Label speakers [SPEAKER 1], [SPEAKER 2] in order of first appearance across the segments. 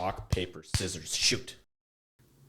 [SPEAKER 1] rock, paper, scissors, shoot.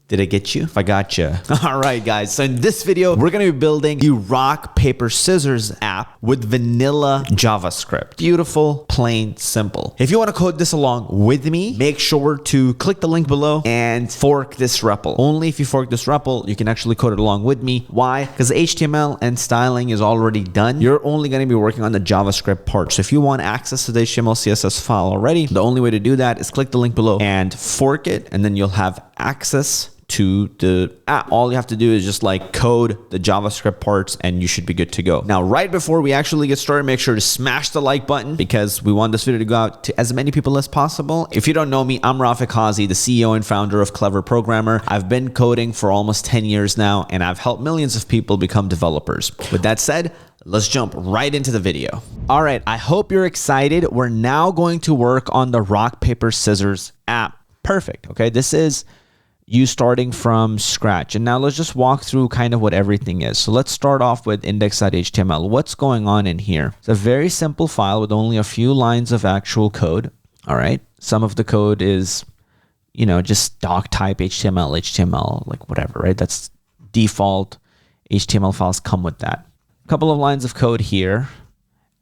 [SPEAKER 2] Did I get you? If I got you. All right, guys. So in this video, we're going to be building the rock, paper, scissors app with vanilla JavaScript. Beautiful, plain, simple. If you want to code this along with me, make sure to click the link below and fork this REPL. Only if you fork this REPL, you can actually code it along with me. Why? Because HTML and styling is already done. You're only going to be working on the JavaScript part. So if you want access to the HTML, CSS file already, the only way to do that is click the link below and fork it, and then you'll have access to the app. All you have to do is just like code the JavaScript parts and you should be good to go. Now, right before we actually get started, make sure to smash the like button because we want this video to go out to as many people as possible. If you don't know me, I'm Rafik Hazi, the CEO and founder of Clever Programmer. I've been coding for almost 10 years now and I've helped millions of people become developers. With that said, let's jump right into the video. All right, I hope you're excited. We're now going to work on the rock, paper, scissors app. Perfect, okay? This is you starting from scratch. And now let's just walk through kind of what everything is. So let's start off with index.html. What's going on in here? It's a very simple file with only a few lines of actual code. All right. Some of the code is, you know, just doc type HTML, like whatever, right? That's default. HTML files come with that. A couple of lines of code here.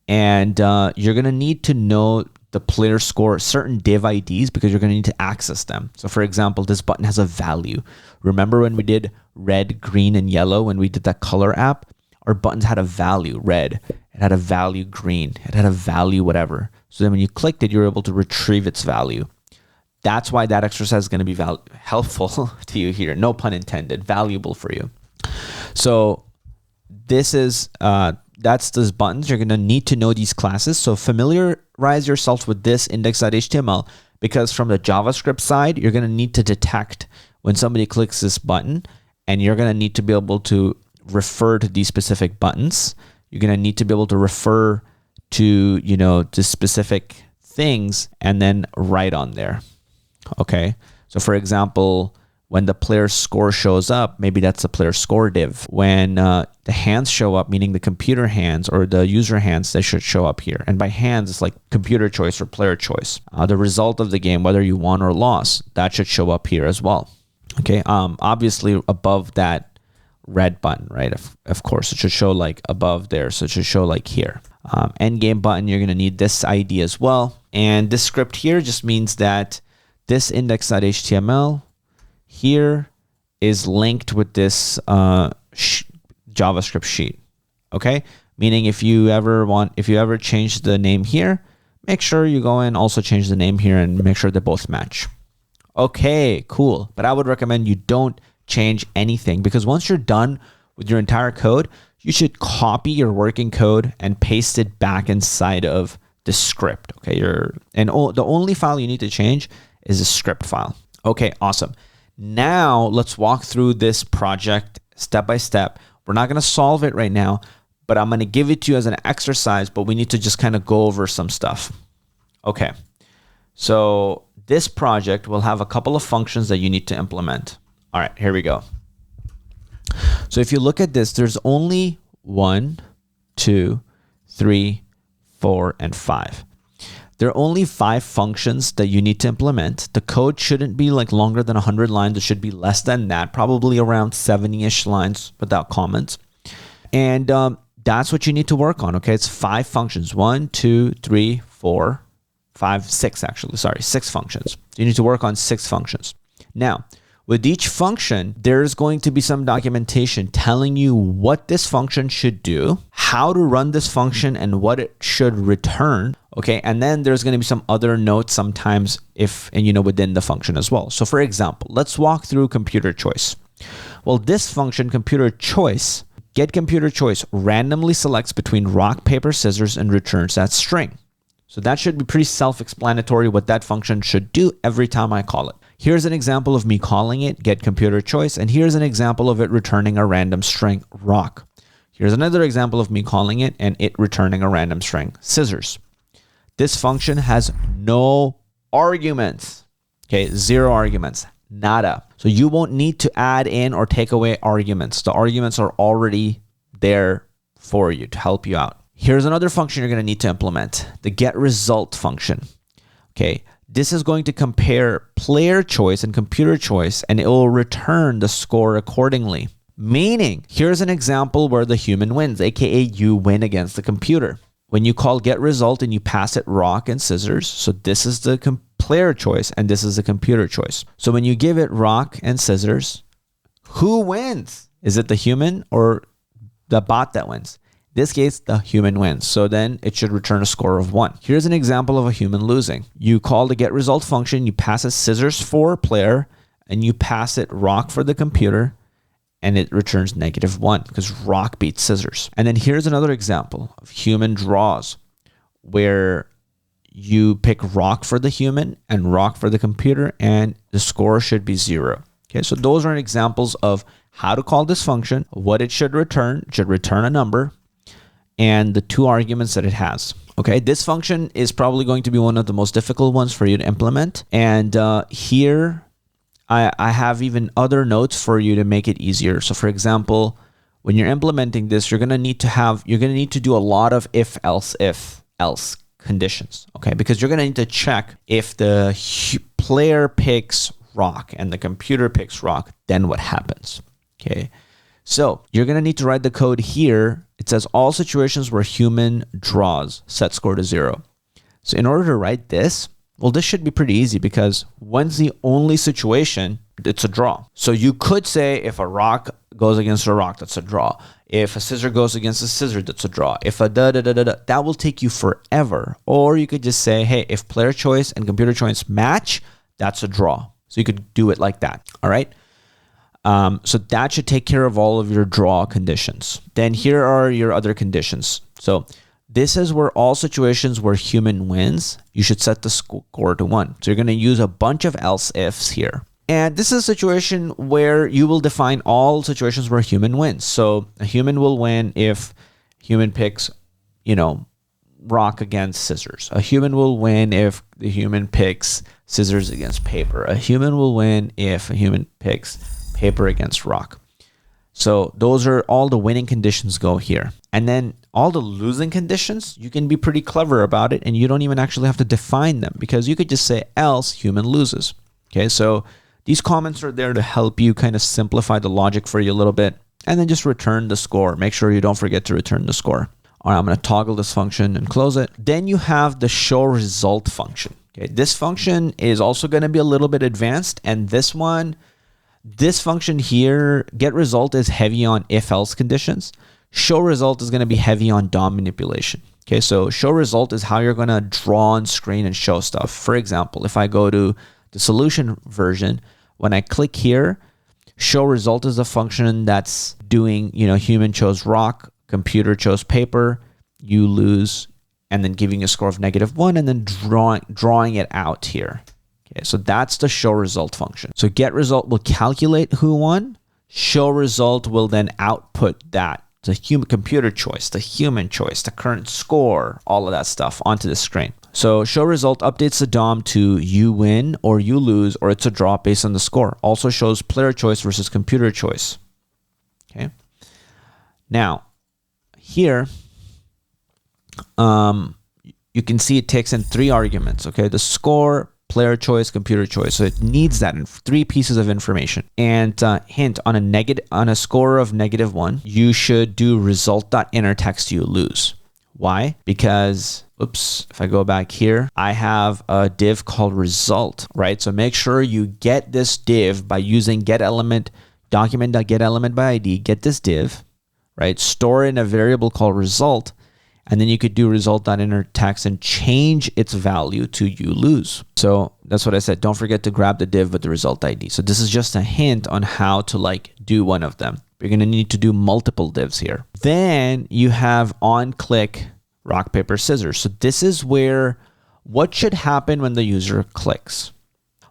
[SPEAKER 2] And you're going to need to know the player score, certain div IDs, because you're going to need to access them. So for example, this button has a value. Remember when we did red, green, and yellow, when we did that color app, our buttons had a value, red. It had a value, green. It had a value, whatever. So then when you clicked it, you're able to retrieve its value. That's why that exercise is going to be helpful to you here. No pun intended, valuable for you. So this is, that's those buttons. You're going to need to know these classes. So familiarize yourself with this index.html because from the JavaScript side, you're going to need to detect when somebody clicks this button, and you're going to need to be able to refer to these specific buttons. You're going to need to be able to refer to, you know, to specific things and then write on there. Okay. So for example, when the player score shows up, maybe that's the player score div. When the hands show up, meaning the computer hands or the user hands, they should show up here. And by hands, it's like computer choice or player choice. The result of the game, whether you won or lost, that should show up here as well. Okay, obviously above that red button, right? Of course, it should show like above there. So it should show like here. End game button, you're gonna need this ID as well. And this script here just means that this index.html here is linked with this JavaScript sheet. Okay, meaning if you ever change the name here, make sure you go and also change the name here and make sure they both match. Okay, cool. But I would recommend you don't change anything because once you're done with your entire code, you should copy your working code and paste it back inside of the script. Okay, the only file you need to change is a script file. Okay, awesome. Now let's walk through this project step by step. We're not going to solve it right now, but I'm going to give it to you as an exercise, but we need to just kind of go over some stuff. Okay. So this project will have a couple of functions that you need to implement. All right, here we go. So if you look at this, there's only 1, 2, 3, 4, and 5. There are only 5 functions that you need to implement. The code shouldn't be like longer than 100 lines. It should be less than that, probably around 70-ish lines without comments. And that's what you need to work on, okay? It's 5 functions. 1, 2, 3, 4, 5, 6 actually. Sorry, 6 functions. You need to work on 6 functions. Now, with each function, there's going to be some documentation telling you what this function should do, how to run this function, and what it should return. Okay, and then there's going to be some other notes sometimes within the function as well. So for example, let's walk through computer choice. Well, this function, computer choice, get computer choice randomly selects between rock, paper, scissors, and returns that string. So that should be pretty self-explanatory what that function should do every time I call it. Here's an example of me calling it get computer choice, and here's an example of it returning a random string rock. Here's another example of me calling it and it returning a random string scissors. This function has no arguments. Okay, 0 arguments, nada. So you won't need to add in or take away arguments. The arguments are already there for you to help you out. Here's another function you're going to need to implement, the get result function. Okay, this is going to compare player choice and computer choice, and it will return the score accordingly. Meaning, here's an example where the human wins, aka you win against the computer. When you call get result and you pass it rock and scissors, so this is the player choice and this is the computer choice. So when you give it rock and scissors, who wins? Is it the human or the bot that wins? In this case, the human wins. So then it should return a score of 1. Here's an example of a human losing. You call the get result function, you pass it scissors for player, and you pass it rock for the computer, and it returns -1 because rock beats scissors. And then here's another example of human draws where you pick rock for the human and rock for the computer, and the score should be 0. Okay, so those are examples of how to call this function, what it should return a number, and the 2 arguments that it has. Okay, this function is probably going to be one of the most difficult ones for you to implement. And here I have even other notes for you to make it easier. So for example, when you're implementing this, you're gonna need to do a lot of if else conditions. Okay, because you're gonna need to check if the player picks rock and the computer picks rock, then what happens? Okay, so you're gonna need to write the code here. It says all situations where human draws, set score to 0. So in order to write this, well, this should be pretty easy because when's the only situation, it's a draw. So you could say if a rock goes against a rock, that's a draw. If a scissor goes against a scissor, that's a draw. If a that will take you forever. Or you could just say, hey, if player choice and computer choice match, that's a draw. So you could do it like that. All right. So that should take care of all of your draw conditions. Then here are your other conditions. So this is where all situations where human wins, you should set the score to 1. So you're going to use a bunch of else ifs here. And this is a situation where you will define all situations where human wins. So a human will win if human picks, rock against scissors. A human will win if the human picks scissors against paper. A human will win if a human picks paper against rock. So those are all the winning conditions go here. And then all the losing conditions, you can be pretty clever about it and you don't even actually have to define them because you could just say else human loses. Okay, so these comments are there to help you kind of simplify the logic for you a little bit and then just return the score. Make sure you don't forget to return the score. All right, I'm going to toggle this function and close it. Then you have the show result function. Okay, this function is also going to be a little bit advanced, and this function here, get result, is heavy on if else conditions. Show result is going to be heavy on DOM manipulation. Okay, so show result is how you're going to draw on screen and show stuff. For example, if I go to the solution version, when I click here, show result is a function that's doing, human chose rock, computer chose paper, you lose, and then giving a score of -1 and then drawing it out here. Okay, so that's the show result function. So get result will calculate who won. Show result will then output that, the computer choice, the human choice, the current score, all of that stuff onto the screen. So show result updates the DOM to you win or you lose or it's a draw based on the score. Also shows player choice versus computer choice. Okay. Now, here, you can see it takes in 3 arguments. Okay, the score, player choice, computer choice. So it needs that in 3 pieces of information. And hint, on a score of -1, you should do result.inner text you lose. Why? Because, if I go back here, I have a div called result, right? So make sure you get this div by using getElement, document.getElement by ID, get this div, right? Store in a variable called result, and then you could do result.inner text and change its value to you lose. So that's what I said. Don't forget to grab the div with the result ID. So this is just a hint on how to do one of them. You're going to need to do multiple divs here. Then you have on click rock, paper, scissors. So this is where what should happen when the user clicks.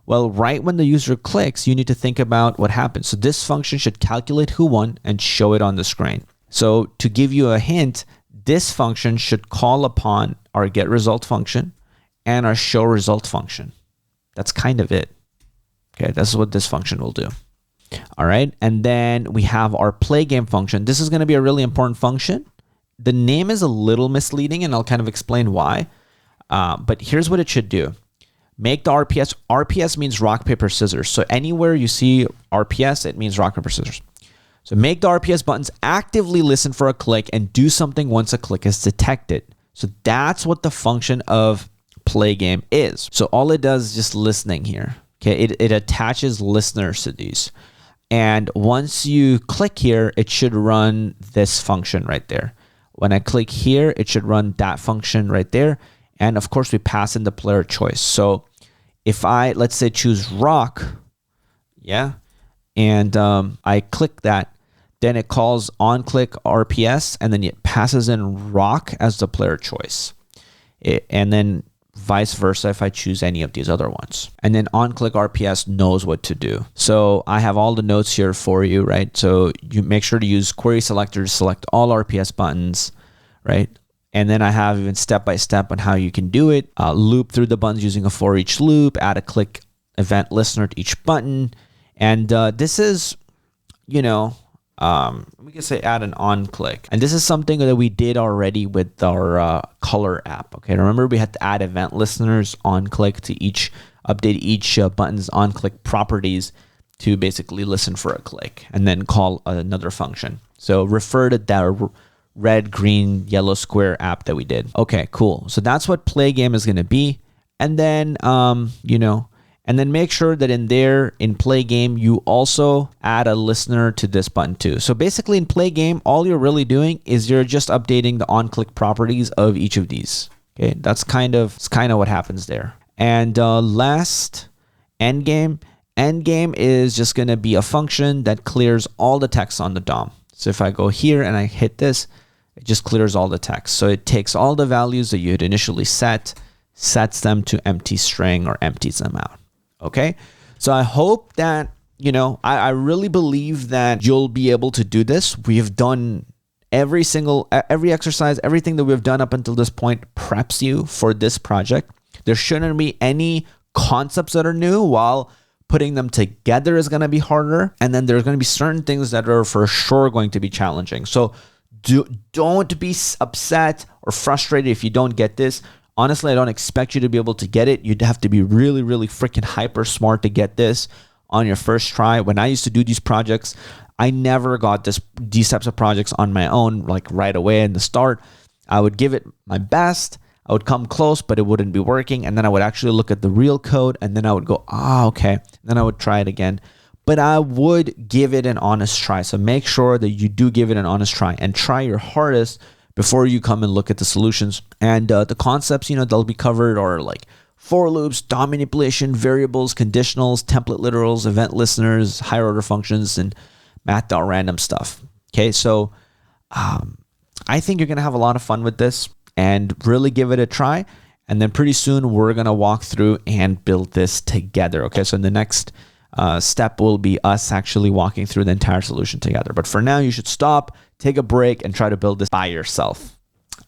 [SPEAKER 2] Well, right when the user clicks, you need to think about what happens. So this function should calculate who won and show it on the screen. So to give you a hint, this function should call upon our get result function and our show result function. That's kind of it. Okay, that's what this function will do. All right, and then we have our play game function. This is going to be a really important function. The name is a little misleading, and I'll kind of explain why. But here's what it should do. make the RPS. RPS means rock, paper, scissors. So anywhere you see RPS, it means rock, paper, scissors. So make the RPS buttons actively listen for a click and do something once a click is detected. So that's what the function of play game is. So all it does is just listening here. Okay, it attaches listeners to these. And once you click here, it should run this function right there. When I click here, it should run that function right there. And of course, we pass in the player choice. So if I, let's say, choose rock, yeah, and I click that, then it calls on-click RPS, and then it passes in rock as the player choice. And then vice versa if I choose any of these other ones. And then on-click RPS knows what to do. So I have all the notes here for you, right? So you make sure to use query selector to select all RPS buttons, right? And then I have even step-by-step on how you can do it. Loop through the buttons using a for each loop, add a click event listener to each button. And this is, you know, we can say add an on click. And this is something that we did already with our color app. Okay, remember we had to add event listeners on click to update each button's on click properties to basically listen for a click and then call another function. So refer to that red, green, yellow square app that we did. Okay, cool. So that's what play game is going to be. And then, you know, and then make sure that in play game, you also add a listener to this button too. So basically in play game, all you're really doing is you're just updating the on-click properties of each of these. Okay, that's kind of what happens there. And last, endgame. Endgame is just going to be a function that clears all the text on the DOM. So if I go here and I hit this, it just clears all the text. So it takes all the values that you had initially sets them to empty string or empties them out. Okay, so I hope that, you know, I really believe that you'll be able to do this. We have done every exercise, everything that we've done up until this point preps you for this project. There shouldn't be any concepts that are new, while putting them together is going to be harder. And then there's going to be certain things that are for sure going to be challenging. So don't be upset or frustrated if you don't get this. Honestly, I don't expect you to be able to get it. You'd have to be really, really freaking hyper smart to get this on your first try. When I used to do these projects, I never got these types of projects on my own, like right away in the start. I would give it my best. I would come close, but it wouldn't be working. And then I would actually look at the real code, and then I would go, okay. And then I would try it again. But I would give it an honest try. So make sure that you do give it an honest try and try your hardest before you come and look at the solutions. And the concepts, you know, they'll be covered are like for loops, DOM manipulation, variables, conditionals, template literals, event listeners, higher order functions, and math.random stuff. Okay, so I think you're going to have a lot of fun with this and really give it a try. And then pretty soon we're going to walk through and build this together. Okay, so in the next step will be us actually walking through the entire solution together. But for now, you should stop, take a break, and try to build this by yourself.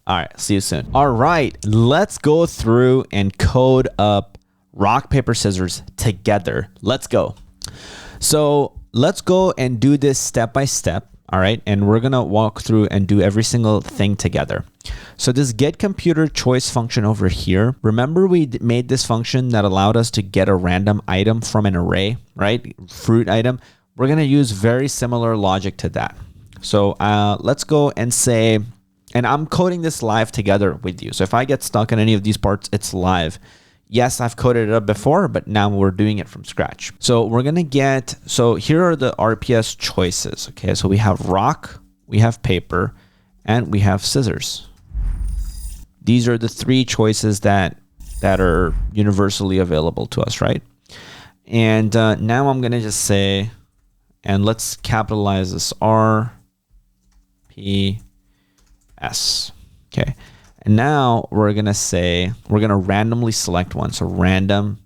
[SPEAKER 2] All right, see you soon. All right, let's go through and code up rock, paper, scissors together. Let's go. So let's go and do this step by step. All right, and we're gonna walk through and do every single thing together. So this get computer choice function over here, remember we made this function that allowed us to get a random item from an array, right? Fruit item. We're gonna use very similar logic to that. So let's go and say, and I'm coding this live together with you. So if I get stuck in any of these parts, it's live. Yes, I've coded it up before, but now we're doing it from scratch. So we're going to get, so here are the RPS choices. Okay, so we have rock, we have paper, and we have scissors. These are the three choices that are universally available to us, right? And now I'm going to just say, and let's capitalize this R, P, S. Okay. And now we're going to say, we're going to randomly select one. So random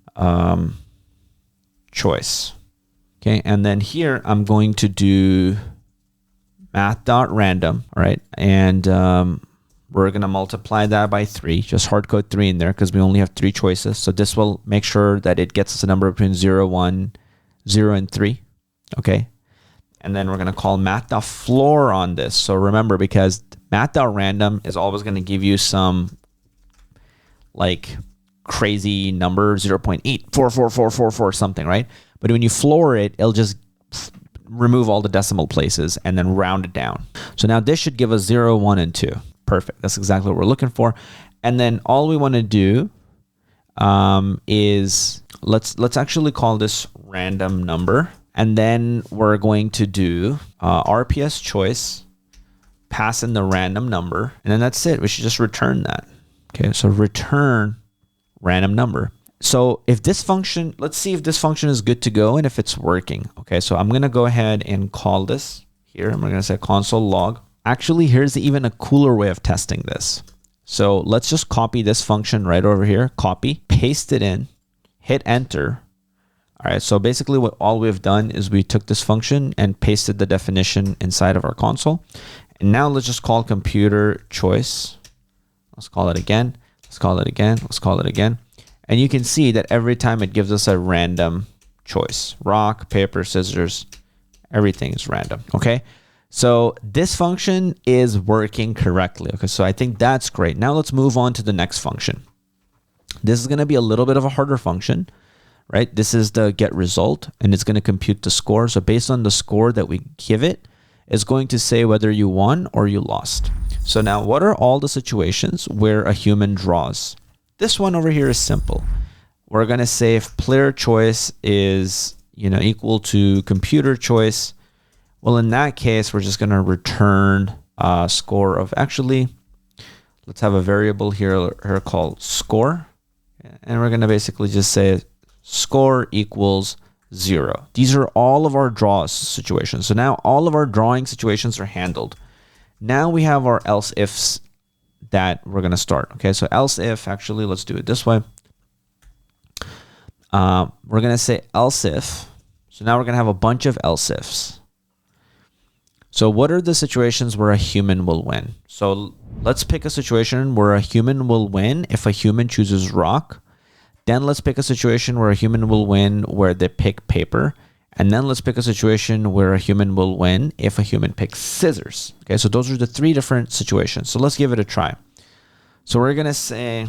[SPEAKER 2] choice. Okay. And then here I'm going to do math.random. All right. And we're going to multiply that by 3. Just hard code 3 in there because we only have 3 choices. So this will make sure that it gets us a number between 0, 1, 0, and 3. Okay. And then we're going to call math.floor on this. So remember, because math.random is always going to give you some like crazy number, 0.844444 something, right? But when you floor it, it'll just remove all the decimal places and then round it down. So now this should give us 0, 1, and 2. Perfect. That's exactly what we're looking for. And then all we want to do is let's actually call this random number. And then we're going to do RPS choice, pass in the random number, and then that's it. We should just return that. Okay, so return random number. So if this function, let's see if this function is good to go and if it's working. Okay, so I'm going to go ahead and call this here. I'm going to say console log. Actually, here's even a cooler way of testing this. So let's just copy this function right over here, copy, paste it in, hit enter. All right, so basically what all we've done is we took this function and pasted the definition inside of our console. And now let's just call computer choice. Let's call it again. Let's call it again. Let's call it again. And you can see that every time it gives us a random choice. Rock, paper, scissors, everything is random, okay? So this function is working correctly, okay? So I think that's great. Now let's move on to the next function. This is gonna be a little bit of a harder function, right? This is the get result, and it's gonna compute the score. So based on the score that we give it, it's going to say whether you won or you lost. So now what are all the situations where a human draws? This one over here is simple. We're gonna say if player choice is equal to computer choice, well, in that case, we're just gonna return a score of, actually, let's have a variable here called score. And we're gonna basically just say score equals 0. These are all of our draw situations. So now all of our drawing situations are handled. Now we have our else ifs that we're going to start. Okay, so else if, actually, let's do it this way. We're going to say else if. So now we're going to have a bunch of else ifs. So what are the situations where a human will win? So let's pick a situation where a human will win if a human chooses rock. Then let's pick a situation where a human will win where they pick paper. And then let's pick a situation where a human will win if a human picks scissors. Okay, so those are the 3 different situations. So let's give it a try. So we're going to say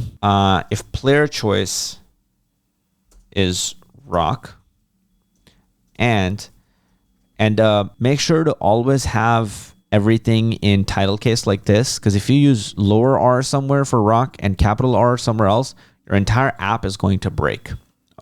[SPEAKER 2] if player choice is rock, and make sure to always have everything in title case like this, because if you use lower R somewhere for rock and capital R somewhere else, your entire app is going to break.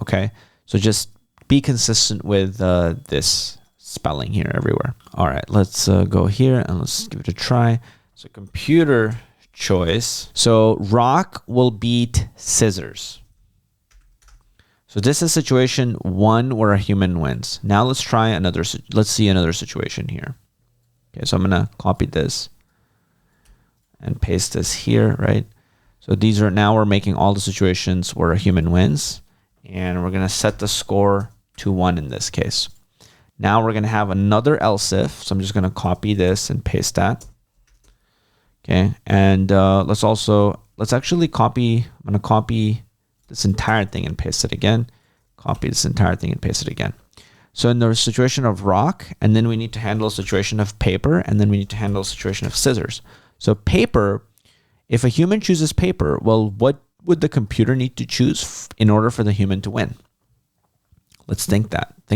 [SPEAKER 2] Okay, so just be consistent with this spelling here everywhere. All right, let's go here and let's give it a try. So computer choice. So rock will beat scissors. So this is situation 1 where a human wins. Now let's try another. Let's see another situation here. Okay, so I'm gonna copy this and paste this here, right? So these are, now we're making all the situations where a human wins, and we're gonna set the score to 1 in this case. Now we're gonna have another else if, so I'm just gonna copy this and paste that. Okay, and let's actually copy, I'm gonna copy this entire thing and paste it again. Copy this entire thing and paste it again. So in the situation of rock, and then we need to handle a situation of paper, and then we need to handle a situation of scissors. So paper, if a human chooses paper, well, what would the computer need to choose in order for the human to win? Let's think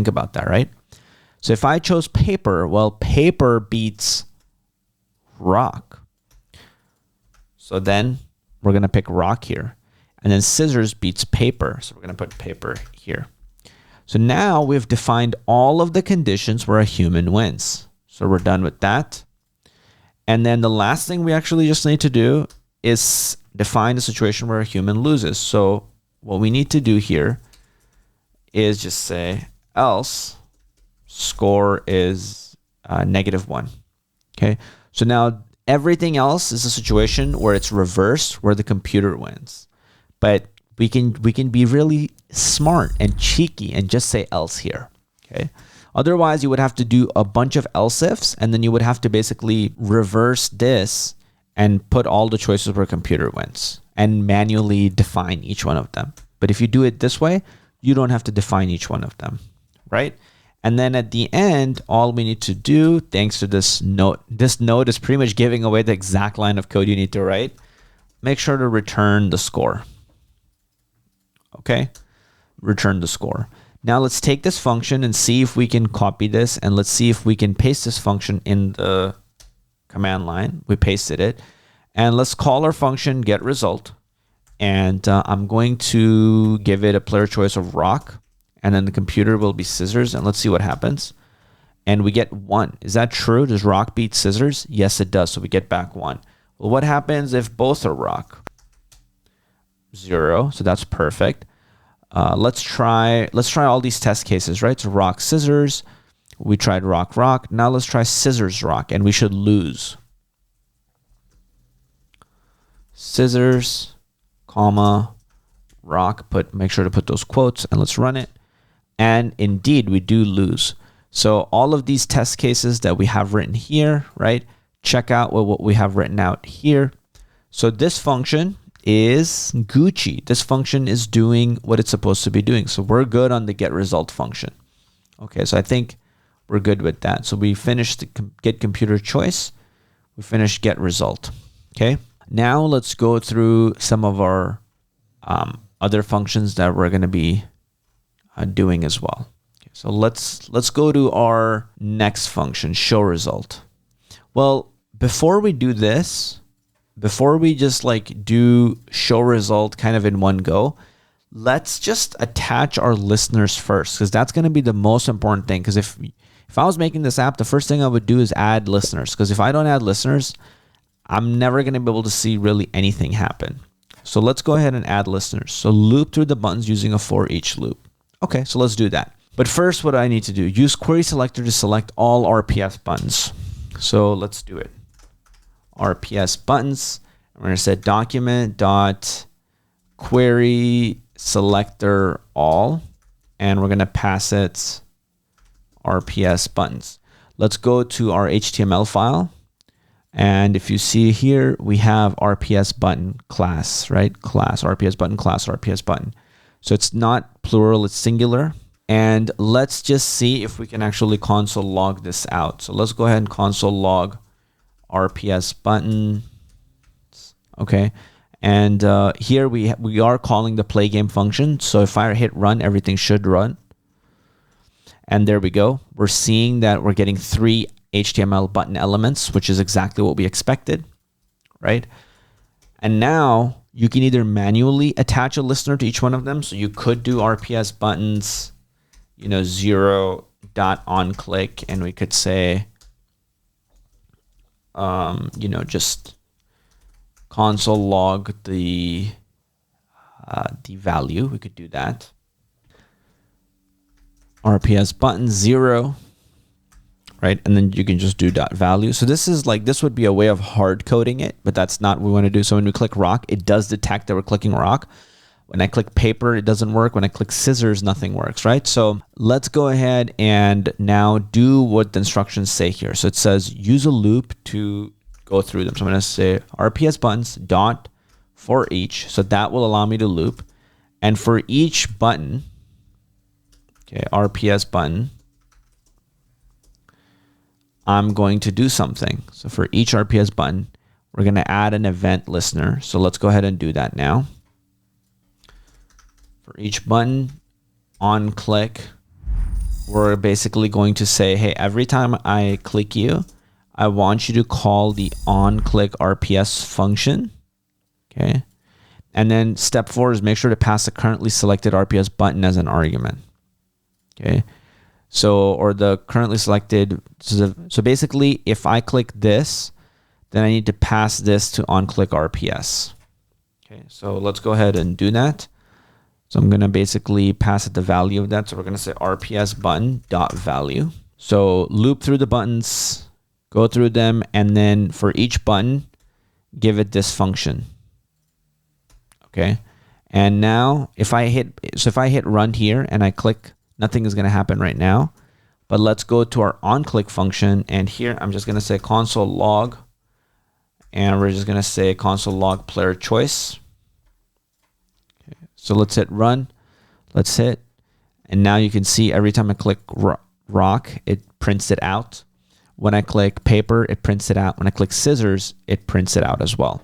[SPEAKER 2] about that, right? So if I chose paper, well, paper beats rock. So then we're going to pick rock here. And then scissors beats paper. So we're going to put paper here. So now we've defined all of the conditions where a human wins. So we're done with that. And then the last thing we actually just need to do is define a situation where a human loses. So what we need to do here is just say else score is -1. Okay. So now everything else is a situation where it's reversed, where the computer wins. But we can be really smart and cheeky and just say else here. Okay. Otherwise, you would have to do a bunch of else ifs, and then you would have to basically reverse this and put all the choices where computer wins and manually define each one of them. But if you do it this way, you don't have to define each one of them, right? And then at the end, all we need to do, thanks to this note is pretty much giving away the exact line of code you need to write. Make sure to return the score. Okay, return the score. Now let's take this function and see if we can copy this, and let's see if we can paste this function in the command line. We pasted it, and let's call our function get result, and I'm going to give it a player choice of rock, and then the computer will be scissors, and let's see what happens. And we get 1. Is that true? Does rock beat scissors? Yes, it does. So we get back 1. Well, what happens if both are rock? 0. So that's perfect. Let's try all these test cases, right? So rock, scissors. We tried rock, rock. Now let's try scissors, rock, and we should lose. Scissors, comma, rock. Make sure to put those quotes, and let's run it. And indeed, we do lose. So all of these test cases that we have written here, right? Check out what we have written out here. So this function is Gucci. This function is doing what it's supposed to be doing. So we're good on the get result function. Okay, so I think we're good with that. So we finished the get computer choice. We finished get result. Okay, now let's go through some of our other functions that we're going to be doing as well. So let's go to our next function, show result. Well, before we do this, before we just like do show result kind of in one go, let's just attach our listeners first, because that's going to be the most important thing. Because if I was making this app, the first thing I would do is add listeners, because if I don't add listeners, I'm never going to be able to see really anything happen. So let's go ahead and add listeners. So loop through the buttons using a for each loop. Okay, so let's do that. But first, what do I need to do? Use query selector to select all RPS buttons. So let's do it. RPS buttons. We're going to set document dot query selector all, and we're going to pass it RPS buttons. Let's go to our HTML file. And if you see here, we have RPS button class, right? Class, RPS button, class, RPS button. So it's not plural, it's singular. And let's just see if we can actually console log this out. So let's go ahead and console log RPS button. Okay. And here we are calling the play game function. So if I hit run, everything should run. And there we go. We're seeing that we're getting 3 HTML button elements, which is exactly what we expected, right? And now you can either manually attach a listener to each one of them. So you could do RPS buttons, 0.onClick, and we could say, just console log the value. We could do that. RPS button 0, right? And then you can just do dot value. So this would be a way of hard coding it, but that's not what we want to do. So when we click rock, it does detect that we're clicking rock. When I click paper, it doesn't work. When I click scissors, nothing works, right? So let's go ahead and now do what the instructions say here. So it says use a loop to go through them. So I'm going to say RPS buttons dot for each. So that will allow me to loop. And for each button, okay, RPS button, I'm going to do something. So for each RPS button, we're going to add an event listener. So let's go ahead and do that now. For each button on click, we're basically going to say, hey, every time I click you, I want you to call the on click RPS function. Okay. And then step 4 is make sure to pass the currently selected RPS button as an argument. Okay. So, or the currently selected. So basically, if I click this, then I need to pass this to on click RPS. Okay. So let's go ahead and do that. So I'm going to basically pass it the value of that. So we're going to say RPS button dot value. So loop through the buttons, go through them, and then for each button, give it this function. Okay. And now if I hit run here and I click, nothing is going to happen right now. But let's go to our on click function. And here I'm just going to say console log. And we're just going to say console log player choice. So let's hit run, let's hit, and now you can see every time I click rock, it prints it out. When I click paper, it prints it out. When I click scissors, it prints it out as well.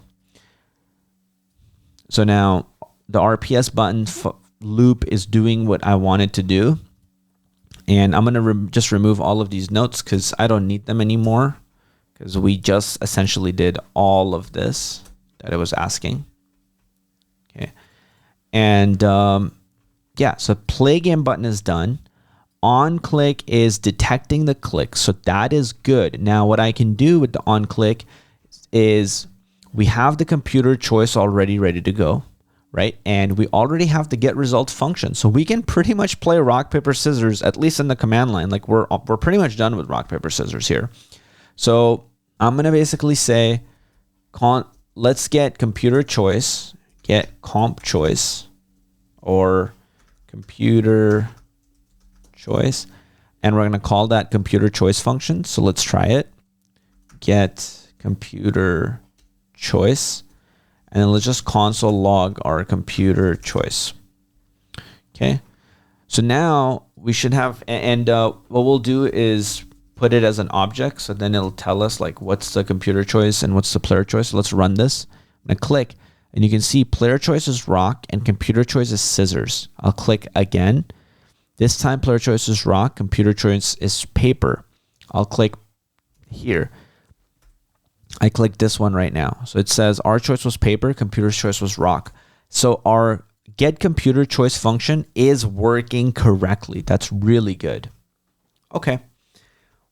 [SPEAKER 2] So now the RPS button loop is doing what I want it to do. And I'm going to just remove all of these notes because I don't need them anymore, because we just essentially did all of this that it was asking. Okay. And yeah, so play game button is done. On click is detecting the click. So that is good. Now what I can do with the on click is we have the computer choice already ready to go, right? And we already have the get result function. So we can pretty much play rock, paper, scissors, at least in the command line. Like we're pretty much done with rock, paper, scissors here. So I'm going to basically say, let's get computer choice, get comp choice, or computer choice, and we're going to call that computer choice function. So let's try it. Get computer choice, and then let's just console log our computer choice. Okay, so now we should have, and what we'll do is put it as an object, so then it'll tell us like what's the computer choice and what's the player choice. So let's run this. I'm gonna click, and you can see player choice is rock and computer choice is scissors. I'll click again. This time player choice is rock, computer choice is paper. I'll click here. I click this one right now. So it says our choice was paper, computer's choice was rock. So our get computer choice function is working correctly. That's really good. Okay.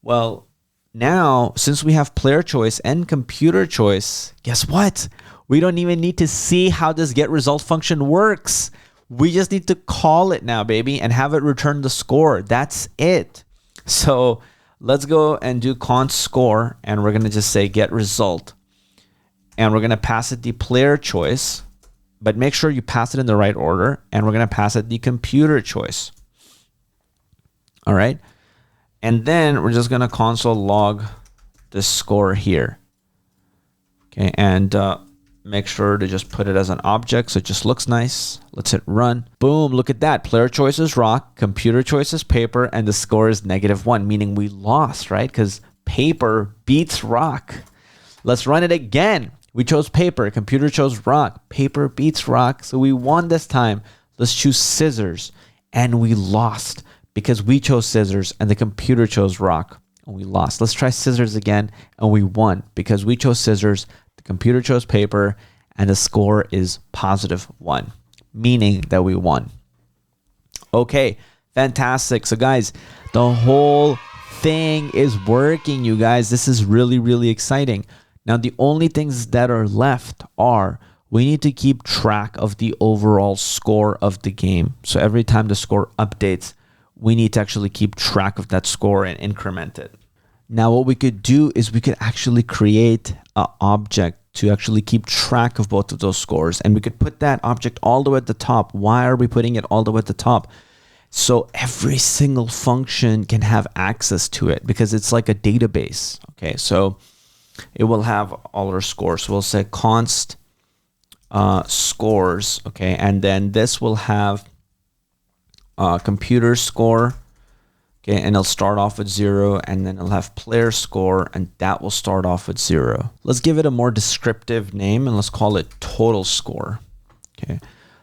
[SPEAKER 2] Well, now since we have player choice and computer choice, guess what? We don't even need to see how this get result function works. We just need to call it now, baby, and have it return the score. That's it. So let's go and do const score, and we're going to just say get result. And we're going to pass it the player choice, but make sure you pass it in the right order. And we're going to pass it the computer choice. All right. And then we're just going to console log the score here. Okay. And make sure to just put it as an object so it just looks nice. Let's hit run. Boom, look at that. Player choice is rock, computer choice is paper, and the score is -1, meaning we lost, right? Because paper beats rock. Let's run it again. We chose paper, computer chose rock, paper beats rock, so we won this time. Let's choose scissors, and we lost because we chose scissors and the computer chose rock, and we lost. Let's try scissors again, and we won because we chose scissors, computer chose paper, and the score is +1, meaning that we won. Okay, fantastic. So guys, the whole thing is working, you guys. This is really, really exciting. Now, the only things that are left are we need to keep track of the overall score of the game. So every time the score updates, we need to actually keep track of that score and increment it. Now, what we could do is we could actually create an object to actually keep track of both of those scores. And we could put that object all the way at the top. Why are we putting it all the way at the top? So every single function can have access to it because it's like a database. Okay, so it will have all our scores. So we'll say const scores. Okay, and then this will have computer score. Okay, and it'll start off with 0, and then it'll have player score, and that will start off with 0. Let's give it a more descriptive name, and let's call it total score. Okay,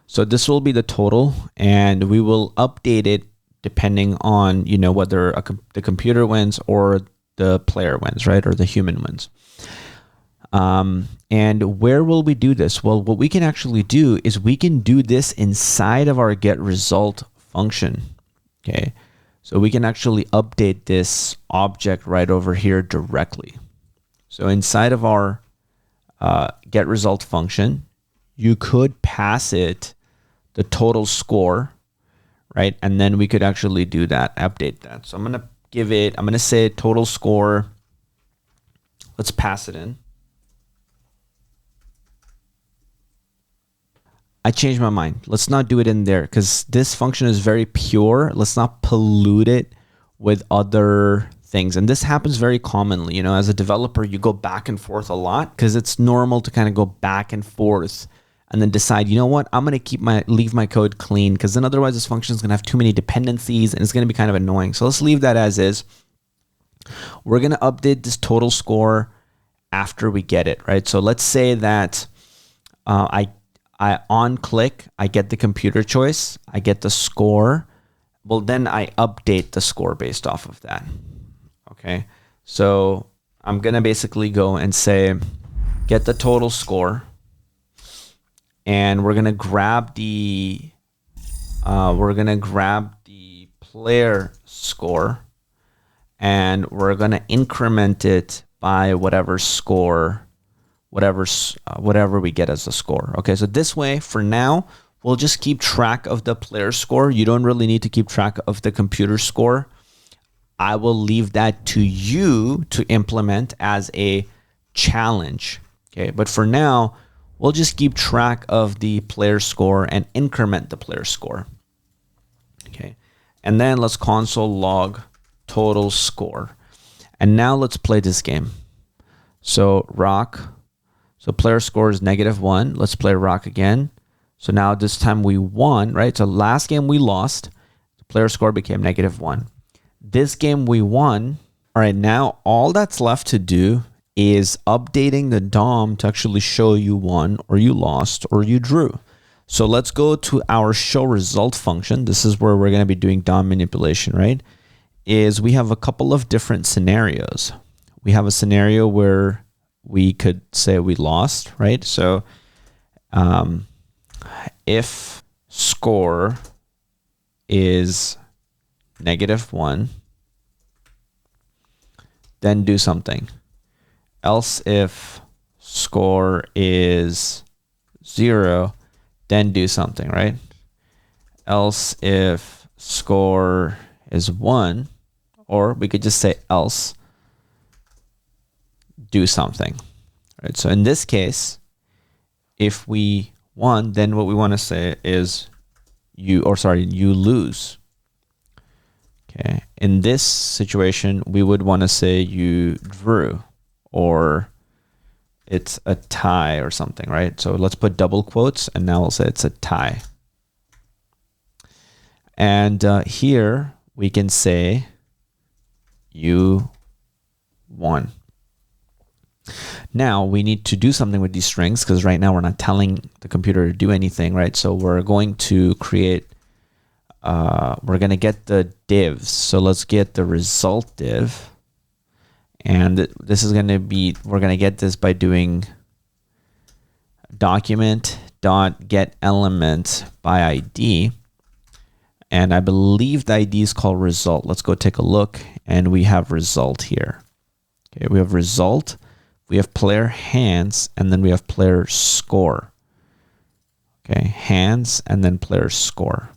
[SPEAKER 2] so this will be the total, and we will update it depending on, you know, whether the computer wins or the player wins, right, or the human wins. And where will we do this? Well, what we can actually do is we can do this inside of our get result function. Okay. So we can actually update this object right over here directly. So inside of our get result function, you could pass it the total score, right? And then we could actually do that, update that. So I'm going to say total score. Let's pass it in. I changed my mind. Let's not do it in there because this function is very pure. Let's not pollute it with other things. And this happens very commonly. You know, as a developer, you go back and forth a lot because it's normal to kind of go back and forth and then decide, you know what, I'm going to leave my code clean because then otherwise this function is going to have too many dependencies and it's going to be kind of annoying. So let's leave that as is. We're going to update this total score after we get it, right? So let's say that on click, I get the computer choice, I get the score. Well, then I update the score based off of that. Okay, so I'm gonna basically go and say, get the total score, and we're gonna grab the player score, and we're gonna increment it by whatever score, whatever we get as a score. Okay, so this way, for now, we'll just keep track of the player score. You don't really need to keep track of the computer score. I will leave that to you to implement as a challenge. Okay, but for now, we'll just keep track of the player score and increment the player score. Okay, and then let's console log total score. And now let's play this game. So rock, so player score is -1. Let's play rock again. So now this time we won, right? So last game we lost, the player score became -1. This game we won. All right, now all that's left to do is updating the DOM to actually show you won or you lost or you drew. So let's go to our show result function. This is where we're going to be doing DOM manipulation, right? Is we have a couple of different scenarios. We have a scenario where we could say we lost, right? So if score is -1, then do something. Else if score is 0, then do something, right? Else if score is 1, or we could just say else, do something. Right? So in this case, if we won, then what we want to say is you lose. Okay. In this situation, we would want to say you drew, or it's a tie or something, right? So let's put double quotes, and now we'll say it's a tie. And here we can say you won. Now we need to do something with these strings, because right now we're not telling the computer to do anything, right? So we're going to create, we're going to get the divs. So let's get the result div. And this is going to be, we're going to get this by doing document.getElement by ID. And I believe the ID is called result. Let's go take a look, and we have result here. Okay, we have result, we have player hands, and then we have player score. Okay, hands and then player score.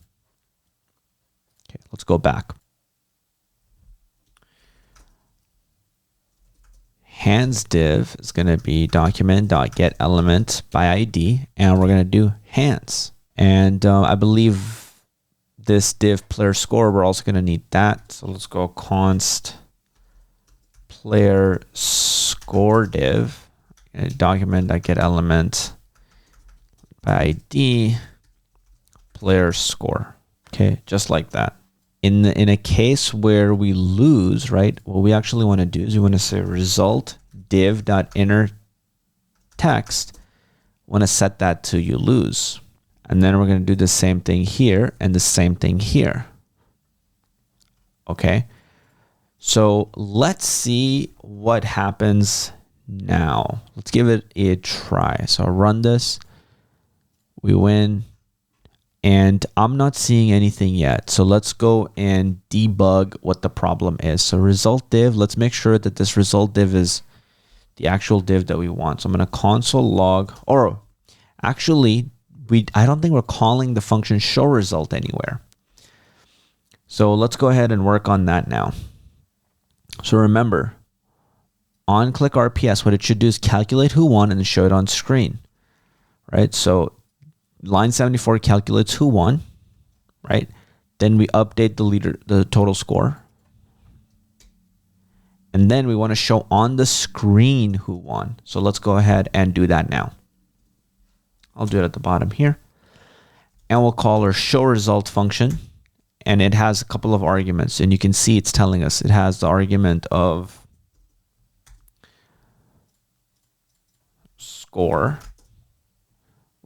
[SPEAKER 2] Okay, let's go back. Hands div is going to be document.getElement by ID, and we're going to do hands. And I believe this div player score, we're also going to need that. So let's go const player score div, document.getElement by ID player score. Okay, just like that. In a case where we lose, right, what we actually want to do is we want to say result div.inner text. Want to set that to you lose. And then we're going to do the same thing here and the same thing here. Okay. So let's see what happens now. Let's give it a try. So I'll run this. We win. And I'm not seeing anything yet. So let's go and debug what the problem is. So result div, let's make sure that this result div is the actual div that we want. So I'm going to console log, or actually, I don't think we're calling the function show result anywhere. So let's go ahead and work on that now. So remember, on click RPS, what it should do is calculate who won and show it on screen, right? So line 74 calculates who won, right? Then we update the total score. And then we want to show on the screen who won. So let's go ahead and do that now. I'll do it at the bottom here. And we'll call our show result function. And it has a couple of arguments. And you can see it's telling us it has the argument of score,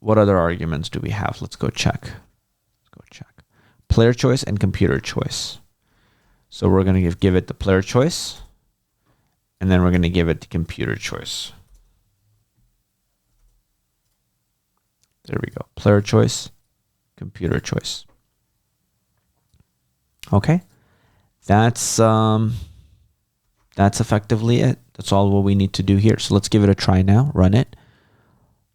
[SPEAKER 2] What other arguments do we have? Let's go check. Player choice and computer choice. So we're going to give it the player choice, and then we're going to give it the computer choice. There we go. Player choice, computer choice. Okay. That's effectively it. That's all what we need to do here. So let's give it a try now. Run it.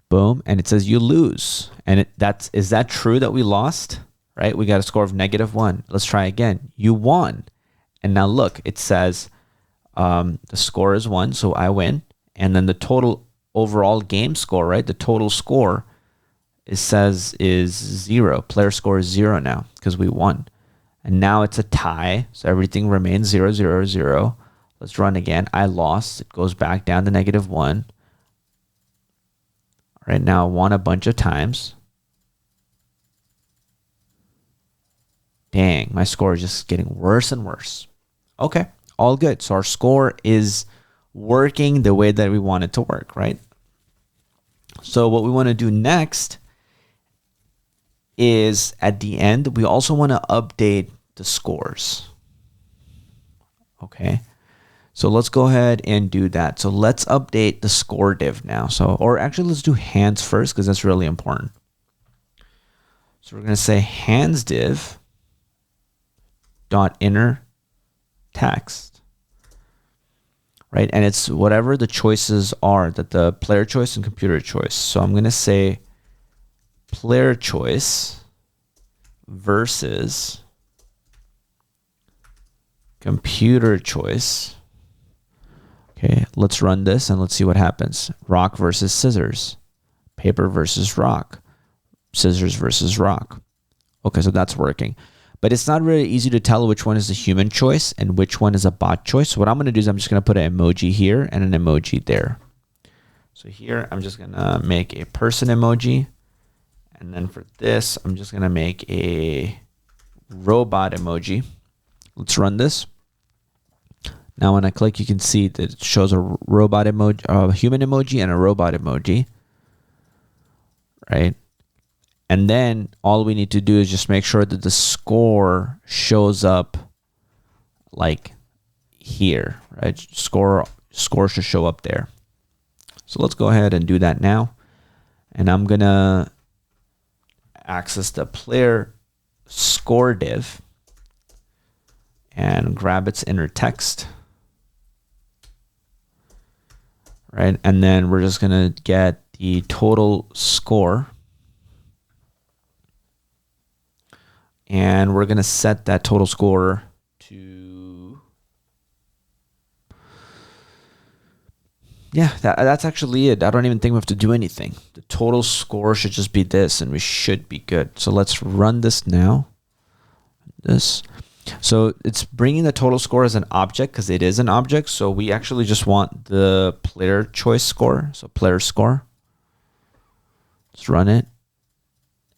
[SPEAKER 2] Boom. And it says you lose. And is that true that we lost? Right? We got a score of -1. Let's try again. You won. And now look, it says the score is 1, so I win. And then the total overall game score, right? The total score, it says is 0. Player score is 0 now because we won. And now it's a tie, so everything remains 0, 0, 0. Let's run again. I lost. It goes back down to -1. All right, now I won a bunch of times. Dang, my score is just getting worse and worse. Okay, all good. So our score is working the way that we want it to work, right? So what we want to do next is at the end, we also want to update the scores. Okay, so let's go ahead and do that. So let's update the score div now. Or actually let's do hands first because that's really important. So we're going to say hands div dot inner text, right? And it's whatever the choices are, that the player choice and computer choice. So I'm going to say player choice versus computer choice. Okay, let's run this and let's see what happens. Rock versus scissors, paper versus rock, scissors versus rock. Okay, so that's working. But it's not really easy to tell which one is the human choice and which one is a bot choice. So what I'm going to do is I'm just going to put an emoji here and an emoji there. So here I'm just going to make a person emoji. And then for this, I'm just going to make a robot emoji. Let's run this. Now when I click, you can see that it shows a robot emoji, a human emoji and a robot emoji. Right? And then all we need to do is just make sure that the score shows up like here, right? Score should show up there. So let's go ahead and do that now. And I'm going to access the player score div and grab its inner text. Right? And then we're just going to get the total score. And we're going to set that total score to, yeah, that's actually it. I don't even think we have to do anything. The total score should just be this, and we should be good. So let's run this now. So it's bringing the total score as an object because it is an object. So we actually just want the player choice score. So player score. Let's run it.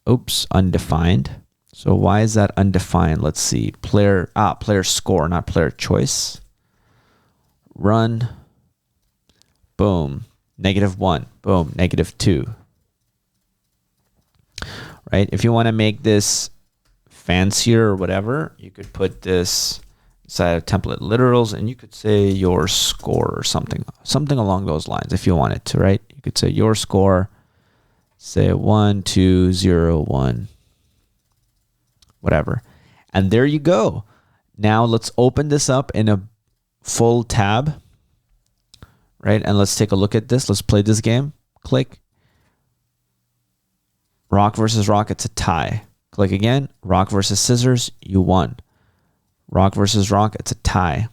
[SPEAKER 2] Oops, undefined. So why is that undefined? Let's see. Player score, not player choice. Run. Boom. -1. Boom. -2. Right? If you want to make this fancier or whatever, you could put this inside of template literals and you could say your score or something along those lines if you wanted to, right? You could say your score, say 1, 2, 0, 1. Whatever. And there you go. Now let's open this up in a full tab, right? And let's take a look at this. Let's play this game. Click. Rock versus rock, it's a tie. Click again. Rock versus scissors, you won. Rock versus rock, it's a tie.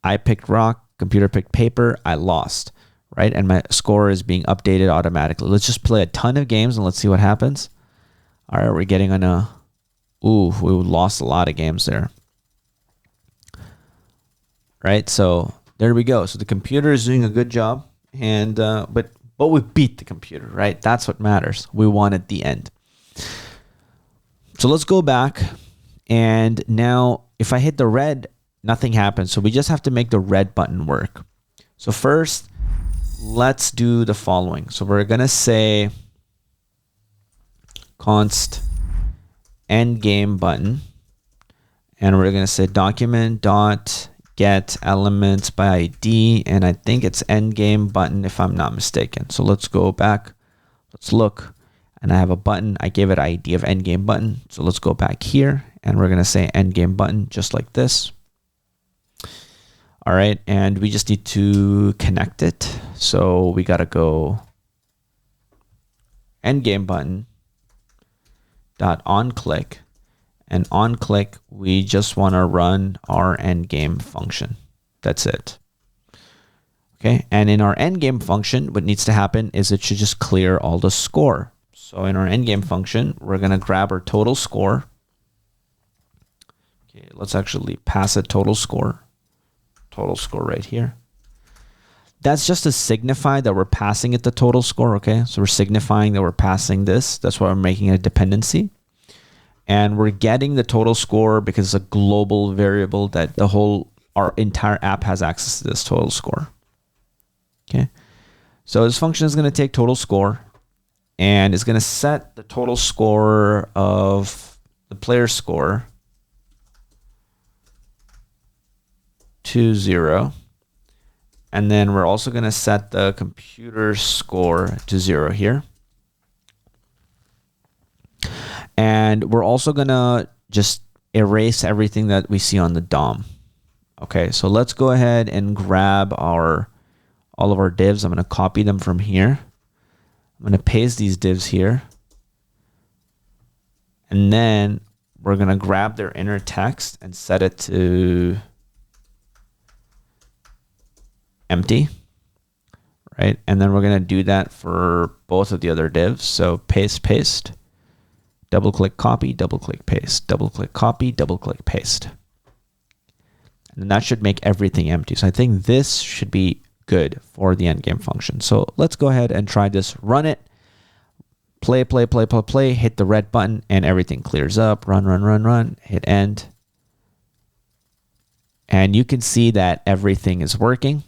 [SPEAKER 2] I picked rock, computer picked paper, I lost, right? And my score is being updated automatically. Let's just play a ton of games and let's see what happens. All right, we're getting on a... Ooh, we lost a lot of games there. Right, so there we go. So the computer is doing a good job, and but we beat the computer, right? That's what matters. We won at the end. So let's go back, and now if I hit the red, nothing happens. So we just have to make the red button work. So first, let's do the following. So we're gonna say const end game button, and we're going to say document dot get elements by ID, and I think it's end game button if I'm not mistaken. So let's go back, let's look, and I have a button. I gave it ID of end game button. So let's go back here, and we're going to say end game button just like this. All right, and we just need to connect it. So we got to go end game button dot on click, and on click we just want to run our end game function. That's it. Okay, and in our end game function, what needs to happen is it should just clear all the score. So in our end game function, we're going to grab our total score. Okay, let's actually pass it total score right here. That's just to signify that we're passing it the total score. Okay, so we're signifying that we're passing this. That's why we're making a dependency, and we're getting the total score because it's a global variable that our entire app has access to this total score. Okay, so this function is going to take total score, and it's going to set the total score of the player score to 0. And then we're also going to set the computer score to 0 here. And we're also going to just erase everything that we see on the DOM. Okay, so let's go ahead and grab all of our divs. I'm going to copy them from here. I'm going to paste these divs here. And then we're going to grab their inner text and set it to empty, right? And then we're going to do that for both of the other divs. So paste, double click copy, double click paste, double click copy, double click paste. And that should make everything empty. So I think this should be good for the endgame function. So let's go ahead and try this, run it, play, hit the red button, and everything clears up. Run, hit end. And you can see that everything is working.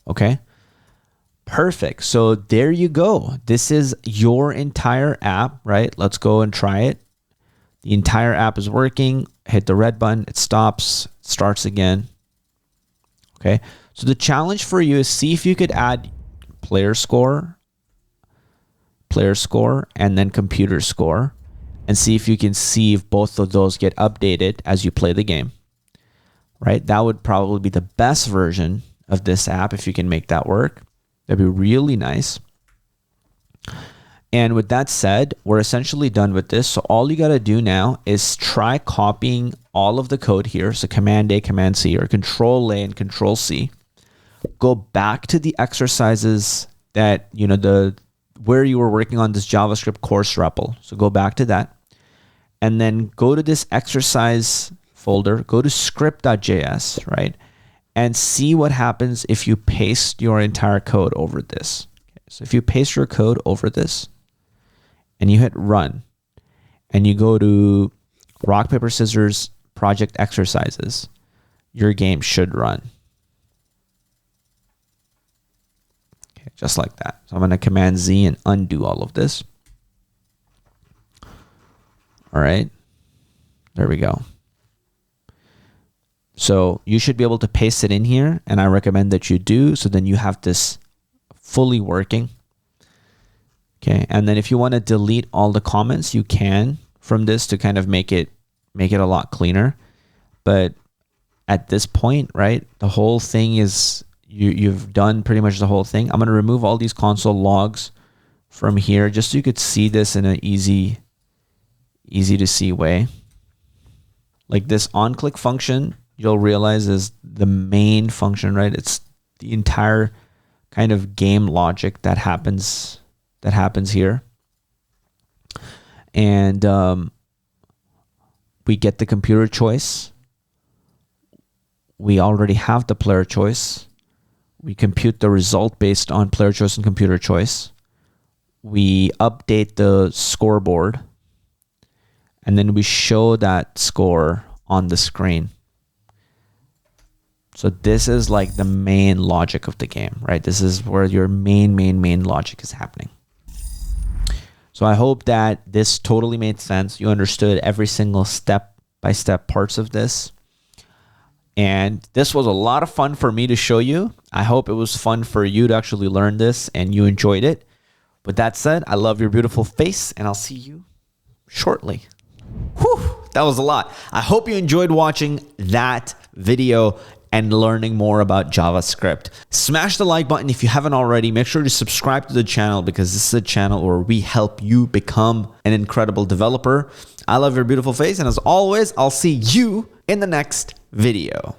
[SPEAKER 2] Okay, perfect. So there you go. This is your entire app, right? Let's go and try it. The entire app is working. Hit the red button. It stops, starts again. Okay, so the challenge for you is see if you could add player score, and then computer score, and see if you can see if both of those get updated as you play the game, right? That would probably be the best version of this app if you can make that work. That'd be really nice. And with that said, we're essentially done with this. So all you got to do now is try copying all of the code here. So Command A, Command C, or Control A and Control C. Go back to the exercises that, where you were working on this JavaScript course REPL. So go back to that. And then go to this exercise folder, go to script.js, right? And see what happens if you paste your entire code over this. Okay, so if you paste your code over this and you hit run and you go to rock, paper, scissors project exercises, your game should run. Okay, just like that. So I'm going to Command Z and undo all of this. All right, there we go. So you should be able to paste it in here, and I recommend that you do, so then you have this fully working. Okay, and then if you want to delete all the comments, you can from this to kind of make it a lot cleaner. But at this point, right, the whole thing is you've done pretty much the whole thing. I'm going to remove all these console logs from here just so you could see this in an easy to see way. Like this on-click function, you'll realize is the main function, right? It's the entire kind of game logic that happens here. And we get the computer choice. We already have the player choice. We compute the result based on player choice and computer choice. We update the scoreboard. And then we show that score on the screen. So this is like the main logic of the game, right? This is where your main logic is happening. So I hope that this totally made sense. You understood every single step-by-step parts of this. And this was a lot of fun for me to show you. I hope it was fun for you to actually learn this and you enjoyed it. With that said, I love your beautiful face and I'll see you shortly. Whew, that was a lot. I hope you enjoyed watching that video and learning more about JavaScript. Smash the like button if you haven't already. Make sure to subscribe to the channel because this is a channel where we help you become an incredible developer. I love your beautiful face, and as always, I'll see you in the next video.